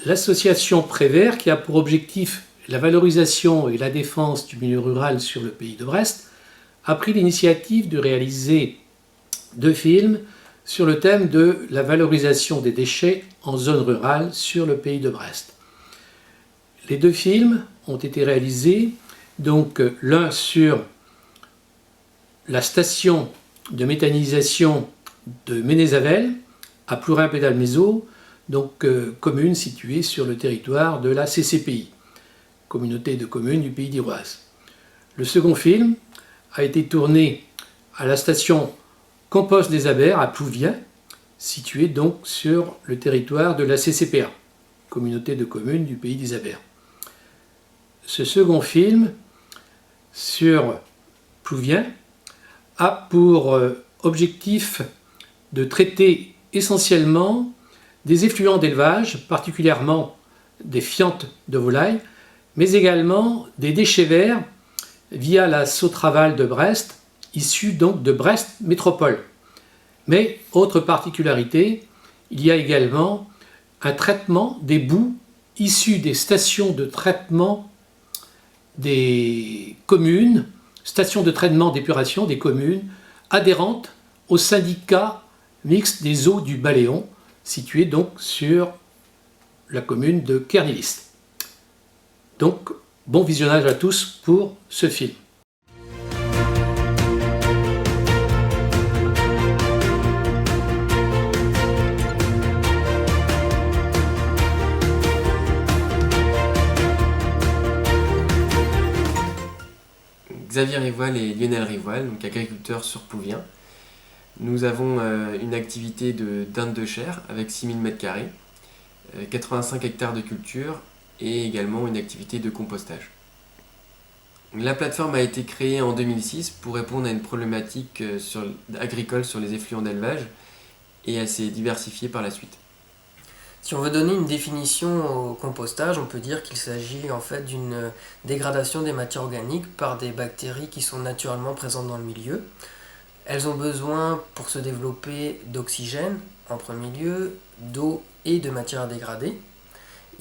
L'association Prévert, qui a pour objectif la valorisation et la défense du milieu rural sur le pays de Brest, a pris l'initiative de réaliser 2 films sur le thème de la valorisation des déchets en zone rurale sur le pays de Brest. Les 2 films ont été réalisés, donc l'un sur la station de méthanisation de Ménézavel, à Plourin-Pédalmézeaux, donc commune située sur le territoire de la CCPI, communauté de communes du Pays d'Iroise. Le second film a été tourné à la station Compost des Abers à Plouvien, située donc sur le territoire de la CCPA, communauté de communes du Pays des Abers. Ce second film sur Plouvien a pour objectif de traiter essentiellement des effluents d'élevage, particulièrement des fientes de volailles, mais également des déchets verts via la Sautraval de Brest, issue donc de Brest Métropole. Mais, autre particularité, il y a également un traitement des boues issues des stations de traitement des communes, stations de traitement d'épuration des communes adhérentes au syndicat mixte des eaux du Baléon, situé donc sur la commune de Kernilis. Donc, bon visionnage à tous pour ce film. Xavier Rivoal et Lionel Rivoal, donc agriculteurs sur Plouvien. Nous avons une activité de dinde de chair avec 6000 m², 85 hectares de culture et également une activité de compostage. La plateforme a été créée en 2006 pour répondre à une problématique agricole sur les effluents d'élevage et elle s'est diversifiée par la suite. Si on veut donner une définition au compostage, on peut dire qu'il s'agit en fait d'une dégradation des matières organiques par des bactéries qui sont naturellement présentes dans le milieu. Elles ont besoin pour se développer d'oxygène en premier lieu, d'eau et de matières à dégrader.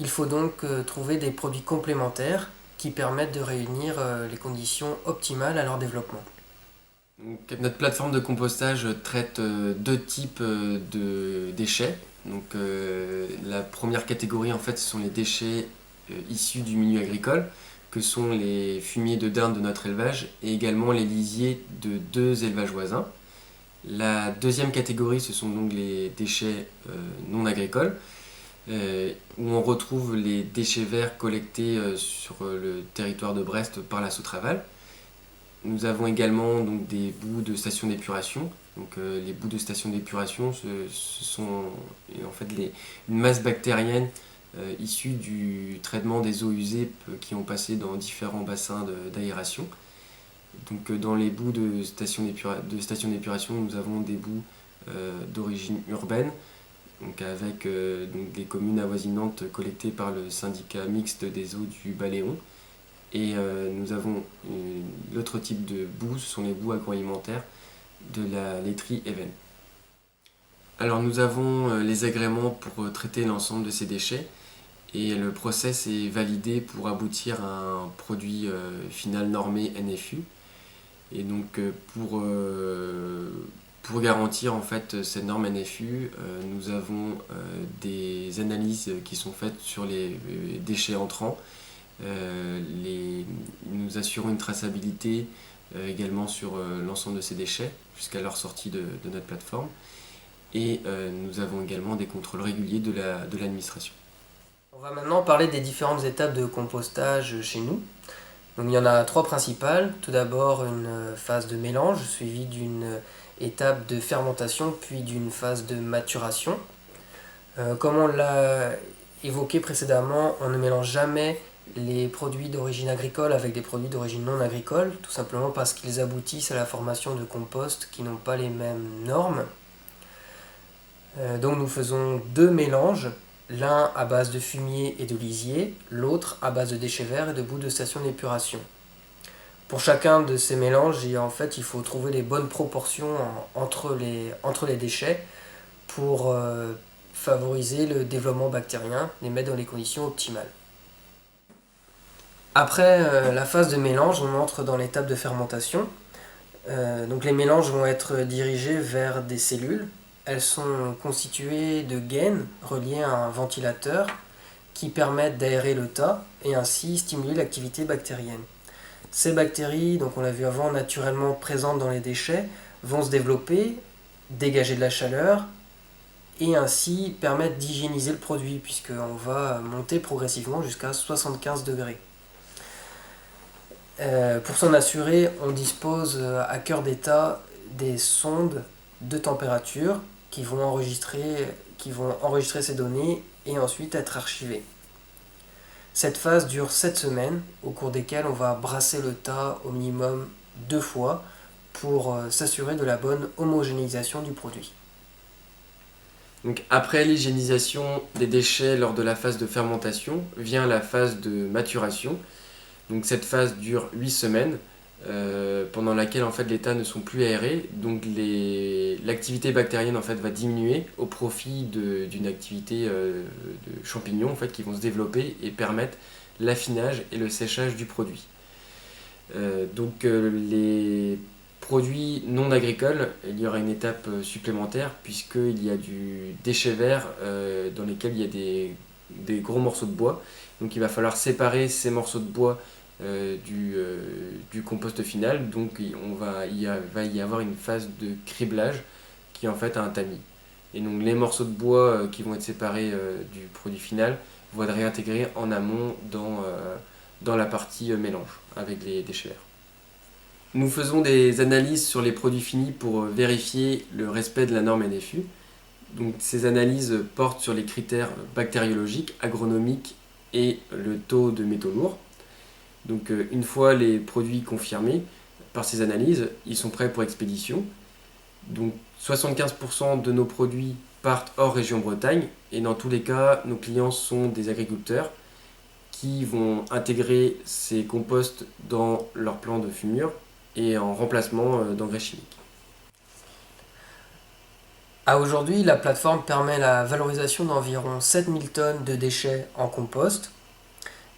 Il faut donc trouver des produits complémentaires qui permettent de réunir les conditions optimales à leur développement. Donc, notre plateforme de compostage traite 2 types de déchets. Donc, la première catégorie, en fait, ce sont les déchets issus du milieu agricole, que sont les fumiers de dinde de notre élevage et également les lisiers de 2 élevages voisins. La deuxième catégorie, ce sont donc les déchets non agricoles, où on retrouve les déchets verts collectés sur le territoire de Brest par la Sautraval. Nous avons également donc, des boues de stations d'épuration. Donc, les boues de stations d'épuration, ce sont en fait une masse bactérienne issue du traitement des eaux usées qui ont passé dans différents bassins d'aération. Donc, dans les boues de stations d'épuration, nous avons des boues d'origine urbaine, donc avec donc des communes avoisinantes collectées par le syndicat mixte des eaux du Baléon. Et nous avons l'autre type de boues, ce sont les boues agroalimentaires de la laiterie Even. Alors nous avons les agréments pour traiter l'ensemble de ces déchets et le process est validé pour aboutir à un produit final normé NFU. Et donc pour garantir en fait cette norme NFU, nous avons des analyses qui sont faites sur les déchets entrants. Nous assurons une traçabilité également sur l'ensemble de ces déchets jusqu'à leur sortie de notre plateforme et nous avons également des contrôles réguliers de l'administration. On va maintenant parler des différentes étapes de compostage chez nous. Donc, il y en a 3 principales. Tout d'abord une phase de mélange suivie d'une étape de fermentation puis d'une phase de maturation. Comme on l'a évoqué précédemment, on ne mélange jamais les produits d'origine agricole avec des produits d'origine non agricole, tout simplement parce qu'ils aboutissent à la formation de composts qui n'ont pas les mêmes normes. Donc nous faisons 2 mélanges, l'un à base de fumier et de lisier, l'autre à base de déchets verts et de boues de station d'épuration. Pour chacun de ces mélanges, en fait, il faut trouver les bonnes proportions entre les déchets pour favoriser le développement bactérien, les mettre dans les conditions optimales. Après la phase de mélange, on entre dans l'étape de fermentation. Donc les mélanges vont être dirigés vers des cellules. Elles sont constituées de gaines reliées à un ventilateur qui permettent d'aérer le tas et ainsi stimuler l'activité bactérienne. Ces bactéries, donc on l'a vu avant, naturellement présentes dans les déchets, vont se développer, dégager de la chaleur et ainsi permettre d'hygiéniser le produit puisqu'on va monter progressivement jusqu'à 75 degrés. Pour s'en assurer, on dispose à cœur d'état des sondes de température qui vont enregistrer ces données et ensuite être archivées. Cette phase dure 7 semaines, au cours desquelles on va brasser le tas au minimum 2 fois pour s'assurer de la bonne homogénéisation du produit. Donc après l'hygiénisation des déchets lors de la phase de fermentation, vient la phase de maturation. Donc cette phase dure 8 semaines, pendant laquelle en fait, les tas ne sont plus aérés. Donc l'activité bactérienne en fait, va diminuer au profit d'une activité de champignons en fait, qui vont se développer et permettre l'affinage et le séchage du produit. Les produits non agricoles, il y aura une étape supplémentaire puisqu'il y a du déchet vert dans lesquels il y a des gros morceaux de bois. Donc il va falloir séparer ces morceaux de bois du compost final. Donc il va y avoir une phase de criblage qui est en fait un tamis. Et donc les morceaux de bois qui vont être séparés du produit final vont être réintégrés en amont dans la partie mélange avec les déchets verts. Nous faisons des analyses sur les produits finis pour vérifier le respect de la norme NFU. Donc, ces analyses portent sur les critères bactériologiques, agronomiques et le taux de métaux lourds. Donc, une fois les produits confirmés par ces analyses, ils sont prêts pour expédition. Donc 75% de nos produits partent hors région Bretagne et dans tous les cas, nos clients sont des agriculteurs qui vont intégrer ces composts dans leur plan de fumure et en remplacement d'engrais chimiques. À aujourd'hui, la plateforme permet la valorisation d'environ 7000 tonnes de déchets en compost.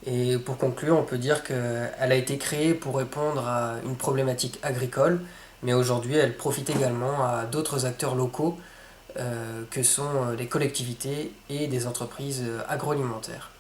Et pour conclure, on peut dire qu'elle a été créée pour répondre à une problématique agricole, mais aujourd'hui elle profite également à d'autres acteurs locaux que sont les collectivités et des entreprises agroalimentaires.